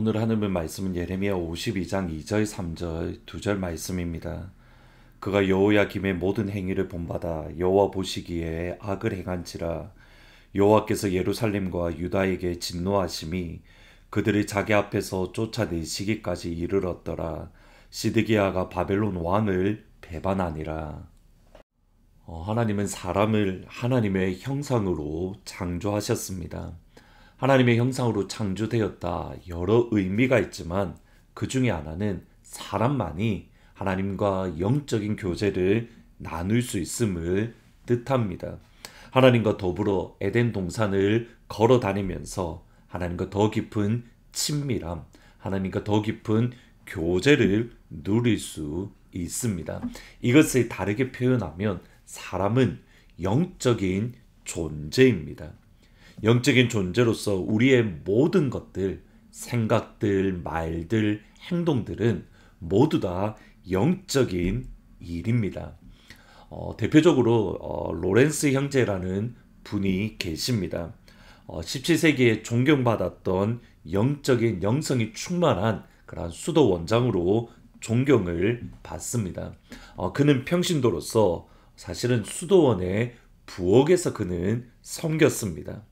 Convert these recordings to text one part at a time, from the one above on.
오늘 하는 말씀은 예레미야 52장 2절 3절 2절 말씀입니다. 그가 여호야김의 모든 행위를 본받아 여호와 보시기에 악을 행한지라. 여호와께서 예루살렘과 유다에게 진노하심이 그들을 자기 앞에서 쫓아내시기까지 이르렀더라. 시드기야가 바벨론 왕을 배반하니라. 하나님은 사람을 하나님의 형상으로 창조하셨습니다. 하나님의 형상으로 창조되었다. 여러 의미가 있지만 그 중에 하나는 사람만이 하나님과 영적인 교제를 나눌 수 있음을 뜻합니다. 하나님과 더불어 에덴 동산을 걸어 다니면서 하나님과 더 깊은 친밀함, 하나님과 더 깊은 교제를 누릴 수 있습니다. 이것을 다르게 표현하면 사람은 영적인 존재입니다. 영적인 존재로서 우리의 모든 것들, 생각들, 말들, 행동들은 모두 다 영적인 일입니다. 대표적으로 로렌스 형제라는 분이 계십니다. 17세기에 존경받았던 영적인 영성이 충만한 그런 수도 원장으로 존경을 받습니다. 그는 평신도로서 사실은 수도원의 부엌에서 그는 섬겼습니다.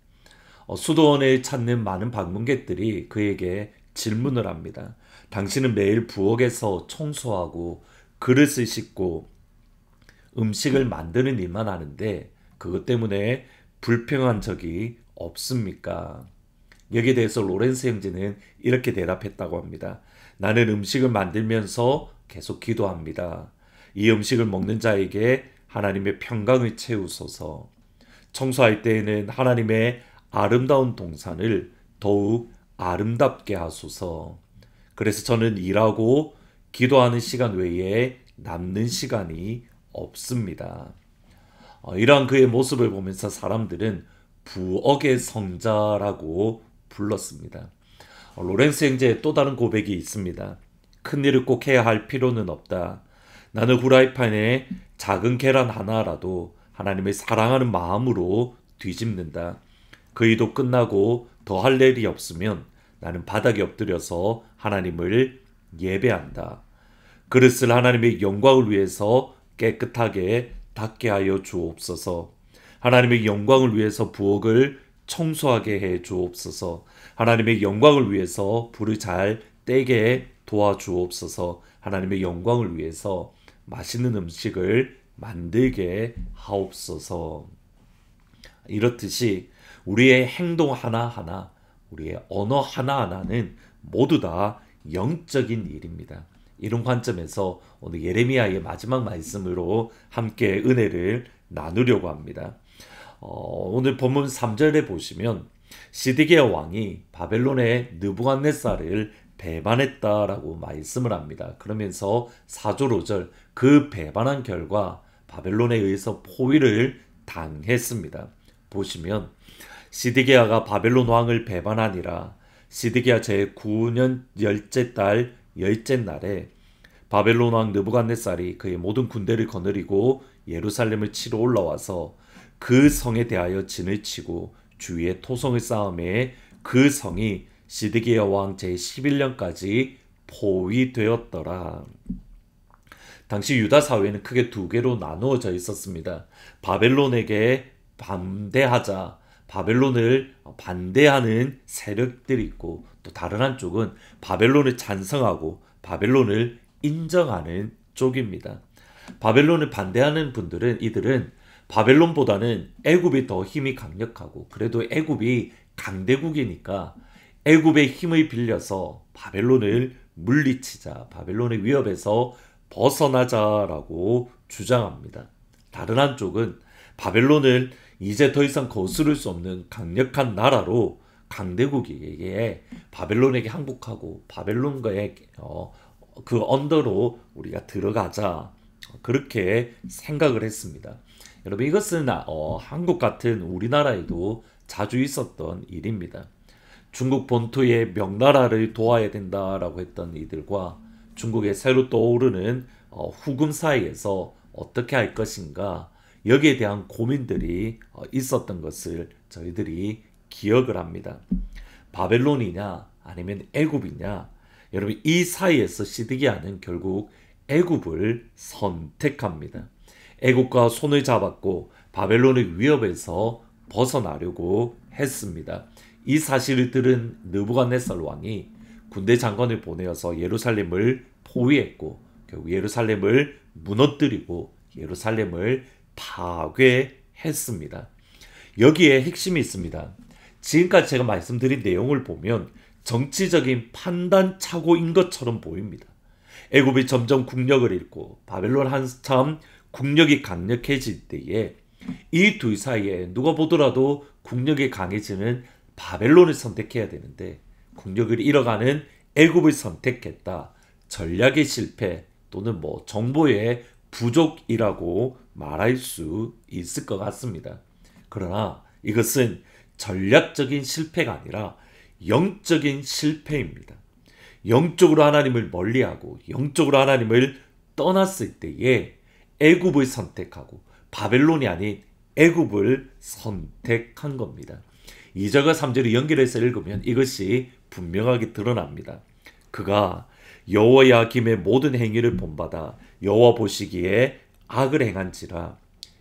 수도원에 찾는 많은 방문객들이 그에게 질문을 합니다. 당신은 매일 부엌에서 청소하고 그릇을 씻고 음식을 만드는 일만 하는데 그것 때문에 불평한 적이 없습니까? 여기에 대해서 로렌스 형제는 이렇게 대답했다고 합니다. 나는 음식을 만들면서 계속 기도합니다. 이 음식을 먹는 자에게 하나님의 평강을 채우소서. 청소할 때에는 하나님의 아름다운 동산을 더욱 아름답게 하소서. 그래서 저는 일하고 기도하는 시간 외에 남는 시간이 없습니다. 이러한 그의 모습을 보면서 사람들은 부엌의 성자라고 불렀습니다. 로렌스 형제의 또 다른 고백이 있습니다. 큰 일을 꼭 해야 할 필요는 없다. 나는 후라이팬에 작은 계란 하나라도 하나님을 사랑하는 마음으로 뒤집는다. 그 일도 끝나고 더 할 일이 없으면 나는 바닥에 엎드려서 하나님을 예배한다. 그릇을 하나님의 영광을 위해서 깨끗하게 닦게 하여 주옵소서. 하나님의 영광을 위해서 부엌을 청소하게 해 주옵소서. 하나님의 영광을 위해서 불을 잘 떼게 도와주옵소서. 하나님의 영광을 위해서 맛있는 음식을 만들게 하옵소서. 이렇듯이 우리의 행동 하나하나, 우리의 언어 하나하나는 모두 다 영적인 일입니다. 이런 관점에서 오늘 예레미야의 마지막 말씀으로 함께 은혜를 나누려고 합니다. 오늘 본문 3절에 보시면 시드기야 왕이 바벨론의 느부갓네살을 배반했다라고 말씀을 합니다. 그러면서 4절 5절 그 배반한 결과 바벨론에 의해서 포위를 당했습니다. 보시면 시드기야가 바벨론 왕을 배반하니라. 시드기야 제9년 열째 달 열째 날에 바벨론 왕 느부갓네살이 그의 모든 군대를 거느리고 예루살렘을 치러 올라와서 그 성에 대하여 진을 치고 주위에 토성을 쌓음에 그 성이 시드기야 왕 제11년까지 포위되었더라. 당시 유다 사회는 크게 두 개로 나누어져 있었습니다. 바벨론에게 반대하자, 바벨론을 반대하는 세력들이 있고 또 다른 한쪽은 바벨론을 찬성하고 바벨론을 인정하는 쪽입니다. 바벨론을 반대하는 분들은 이들은 바벨론보다는 애굽이 더 힘이 강력하고 그래도 애굽이 강대국이니까 애굽의 힘을 빌려서 바벨론을 물리치자, 바벨론의 위협에서 벗어나자라고 주장합니다. 다른 한쪽은 바벨론을 이제 더 이상 거스를 수 없는 강력한 나라로 강대국에게 바벨론에게 항복하고 바벨론과의 그 언더로 우리가 들어가자 그렇게 생각을 했습니다. 여러분 이것은 한국 같은 우리나라에도 자주 있었던 일입니다. 중국 본토의 명나라를 도와야 된다라고 했던 이들과 중국의 새로 떠오르는 후금 사이에서 어떻게 할 것인가 여기에 대한 고민들이 있었던 것을 저희들이 기억을 합니다. 바벨론이냐 아니면 애굽이냐? 여러분 이 사이에서 시드기야는 결국 애굽을 선택합니다. 애굽과 손을 잡았고 바벨론의 위협에서 벗어나려고 했습니다. 이 사실을 들은 느부갓네살 왕이 군대 장관을 보내어서 예루살렘을 포위했고 결국 예루살렘을 무너뜨리고 예루살렘을 파괴했습니다. 여기에 핵심이 있습니다. 지금까지 제가 말씀드린 내용을 보면 정치적인 판단 착오인 것처럼 보입니다. 애굽이 점점 국력을 잃고 바벨론 한참 국력이 강력해질 때에 이 둘 사이에 누가 보더라도 국력이 강해지는 바벨론을 선택해야 되는데 국력을 잃어가는 애굽을 선택했다. 전략의 실패 또는 정보의 부족이라고 말할 수 있을 것 같습니다. 그러나 이것은 전략적인 실패가 아니라 영적인 실패입니다. 영적으로 하나님을 멀리하고 영적으로 하나님을 떠났을 때에 애굽을 선택하고 바벨론이 아닌 애굽을 선택한 겁니다. 2절과 3절을 연결해서 읽으면 이것이 분명하게 드러납니다. 그가 여호야김의 모든 행위를 본받아 여호와 보시기에 악을 행한지라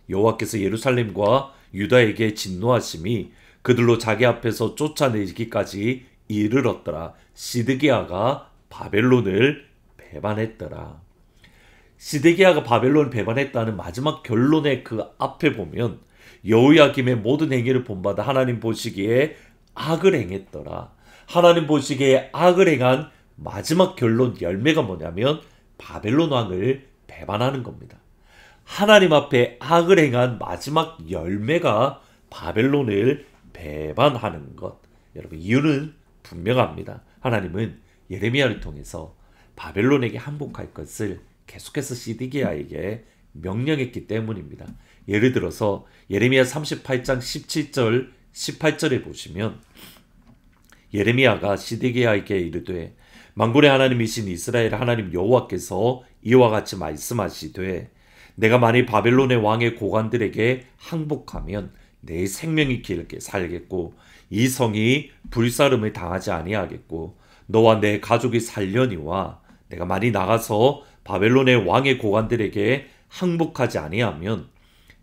여호와께서 예루살렘과 유다에게 진노하심이 그들로 자기 앞에서 쫓아내기까지 이르렀더라. 시드기야가 바벨론을 배반했더라. 시드기야가 바벨론을 배반했다는 마지막 결론의 그 앞에 보면 여호야김의 모든 행위를 본받아 하나님 보시기에 악을 행했더라. 하나님 보시기에 악을 행한 마지막 결론 열매가 뭐냐면 바벨론 왕을 배반하는 겁니다. 하나님 앞에 악을 행한 마지막 열매가 바벨론을 배반하는 것. 여러분 이유는 분명합니다. 하나님은 예레미야를 통해서 바벨론에게 항복할 것을 계속해서 시드기야에게 명령했기 때문입니다. 예를 들어서 예레미야 38장 17절 18절에 보시면 예레미야가 시드기야에게 이르되 만군의 하나님이신 이스라엘 하나님 여호와께서 이와 같이 말씀하시되 내가 만일 바벨론의 왕의 고관들에게 항복하면 내 생명이 길게 살겠고 이 성이 불사름을 당하지 아니하겠고 너와 내 가족이 살려니와 내가 많이 나가서 바벨론의 왕의 고관들에게 항복하지 아니하면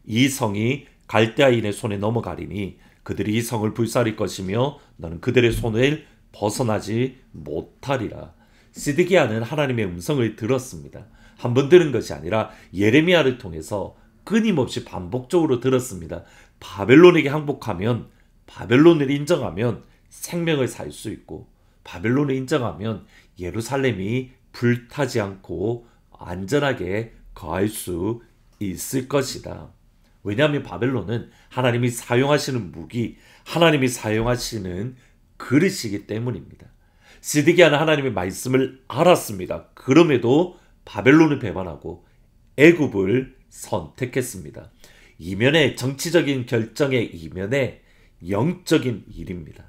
이 성이 갈대아인의 손에 넘어가리니 그들이 이 성을 불살릴 것이며 너는 그들의 손을 벗어나지 못하리라. 시드기야는 하나님의 음성을 들었습니다. 한 번 들은 것이 아니라 예레미야를 통해서 끊임없이 반복적으로 들었습니다. 바벨론에게 항복하면 바벨론을 인정하면 생명을 살 수 있고 바벨론을 인정하면 예루살렘이 불타지 않고 안전하게 거할 수 있을 것이다. 왜냐하면 바벨론은 하나님이 사용하시는 무기, 하나님이 사용하시는 그릇이기 때문입니다. 시드기야는 하나님의 말씀을 알았습니다. 그럼에도 바벨론을 배반하고 애굽을 선택했습니다. 이면에 정치적인 결정의 이면에 영적인 일입니다.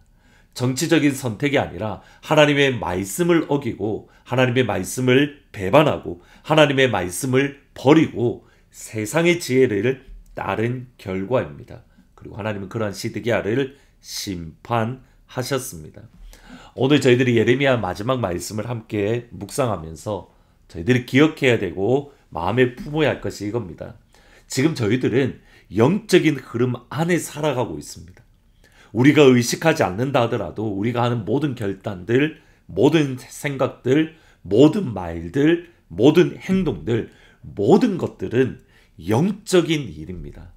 정치적인 선택이 아니라 하나님의 말씀을 어기고 하나님의 말씀을 배반하고 하나님의 말씀을 버리고 세상의 지혜를 따른 결과입니다. 그리고 하나님은 그러한 시드기야를 심판하셨습니다. 오늘 저희들이 예레미야 마지막 말씀을 함께 묵상하면서 저희들이 기억해야 되고 마음에 품어야 할 것이 이겁니다. 지금 저희들은 영적인 흐름 안에 살아가고 있습니다. 우리가 의식하지 않는다 하더라도 우리가 하는 모든 결단들, 모든 생각들, 모든 말들, 모든 행동들, 모든 것들은 영적인 일입니다.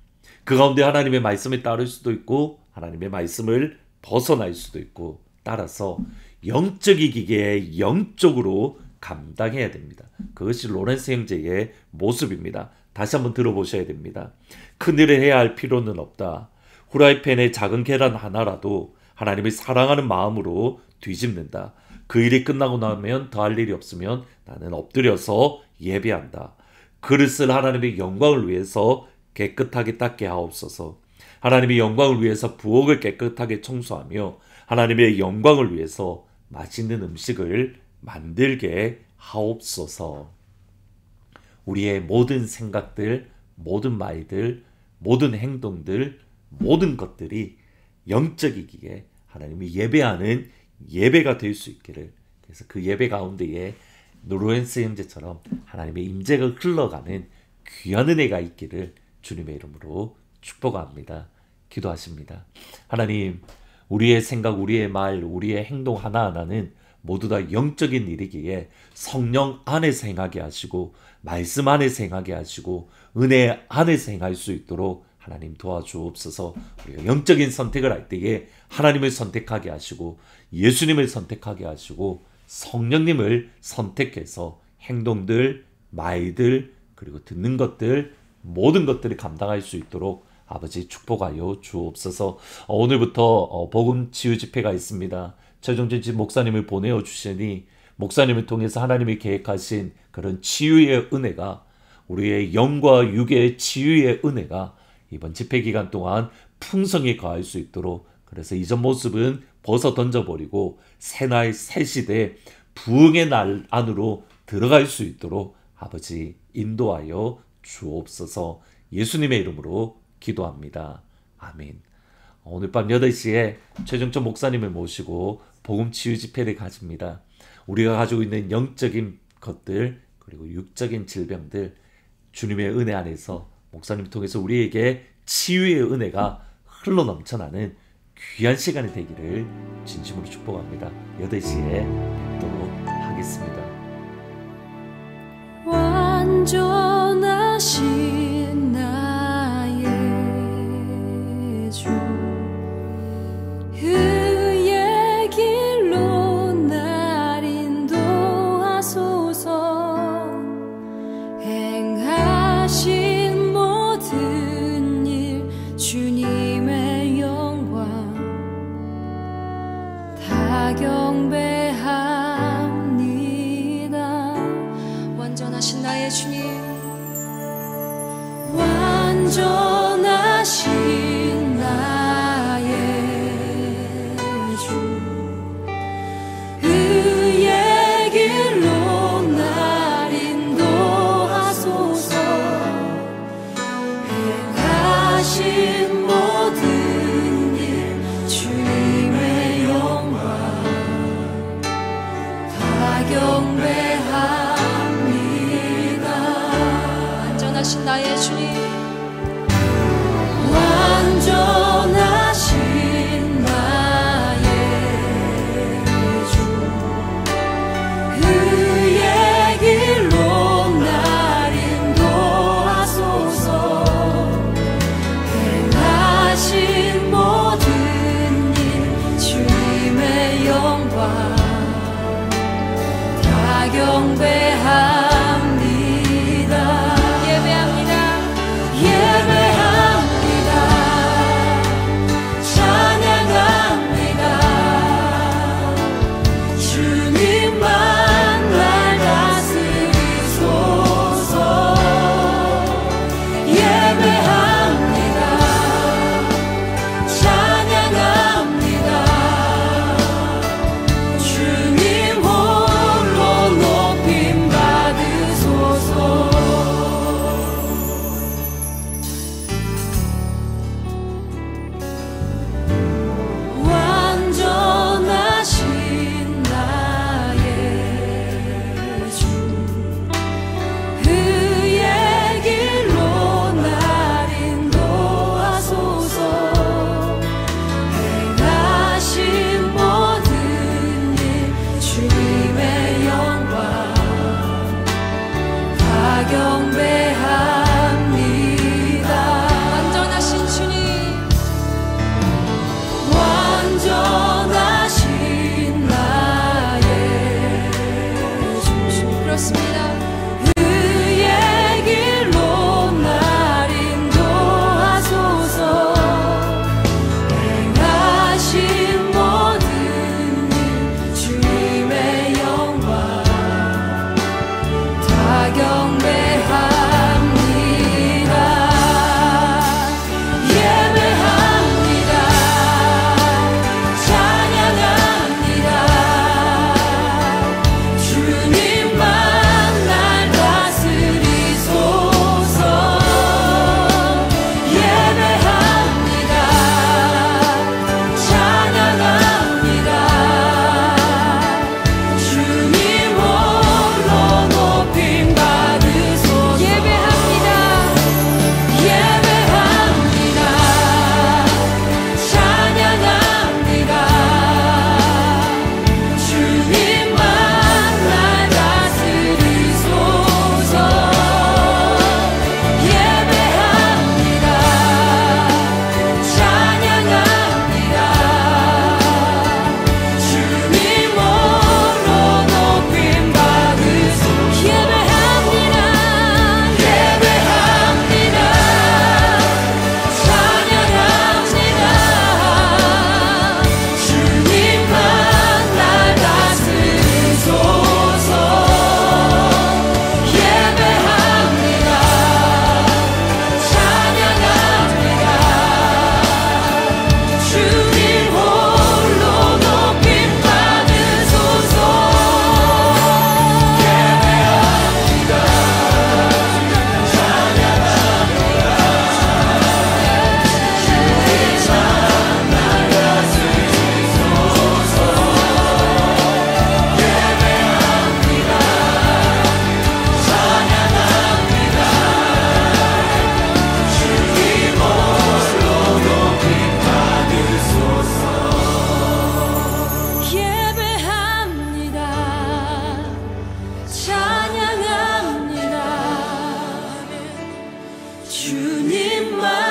그 가운데 하나님의 말씀에 따를 수도 있고 하나님의 말씀을 벗어날 수도 있고 따라서 영적이기에 영적으로 감당해야 됩니다. 그것이 로렌스 형제의 모습입니다. 다시 한번 들어보셔야 됩니다. 큰일을 해야 할 필요는 없다. 후라이팬에 작은 계란 하나라도 하나님을 사랑하는 마음으로 뒤집는다. 그 일이 끝나고 나면 더 할 일이 없으면 나는 엎드려서 예배한다. 그릇을 하나님의 영광을 위해서 깨끗하게 닦게 하옵소서. 하나님의 영광을 위해서 부엌을 깨끗하게 청소하며 하나님의 영광을 위해서 맛있는 음식을 만들게 하옵소서. 우리의 모든 생각들, 모든 말들, 모든 행동들, 모든 것들이 영적이기에 하나님이 예배하는 예배가 될 수 있기를, 그래서 그 예배 가운데에 노르웬스 형제처럼 하나님의 임재가 흘러가는 귀한 은혜가 있기를 주님의 이름으로 축복합니다. 기도하십니다. 하나님, 우리의 생각, 우리의 말, 우리의 행동 하나하나는 모두 다 영적인 일이기에 성령 안에서 행하게 하시고 말씀 안에서 행하게 하시고 은혜 안에서 행할 수 있도록 하나님 도와주옵소서. 우리가 영적인 선택을 할 때에 하나님을 선택하게 하시고 예수님을 선택하게 하시고 성령님을 선택해서 행동들, 말들, 그리고 듣는 것들, 모든 것들을 감당할 수 있도록 아버지 축복하여 주옵소서. 오늘부터 복음 치유 집회가 있습니다. 최종진 목사님을 보내어 주시니 목사님을 통해서 하나님이 계획하신 그런 치유의 은혜가, 우리의 영과 육의 치유의 은혜가 이번 집회 기간 동안 풍성히 가할 수 있도록, 그래서 이전 모습은 벗어 던져버리고 새날 새시대 부흥의 날 안으로 들어갈 수 있도록 아버지 인도하여 주옵소서. 예수님의 이름으로 기도합니다. 아멘. 오늘 밤 8시에 최정천 목사님을 모시고 복음 치유 집회를 가집니다. 우리가 가지고 있는 영적인 것들, 그리고 육적인 질병들, 주님의 은혜 안에서 목사님 통해서 우리에게 치유의 은혜가 흘러 넘쳐나는 귀한 시간이 되기를 진심으로 축복합니다. 8시에 뵙도록 하겠습니다. 완전하신 나의 주, 그의 길로 날 인도하소서. 행하신 모든 일 주님의 영광 다 경배합니다. 완전하신 나의 주님, 완전하신 나의 주, 그의 길로 날 인도하소서. 행하신 모든 일 주님의 영광 다 경배합니다. 완전하신 나의 주님, 완전하신 나의 주, 그의 길로 날 인도하소서. 행하신 모든 일 주님의 영광 다 경배합니다. 예배합니다. 주님만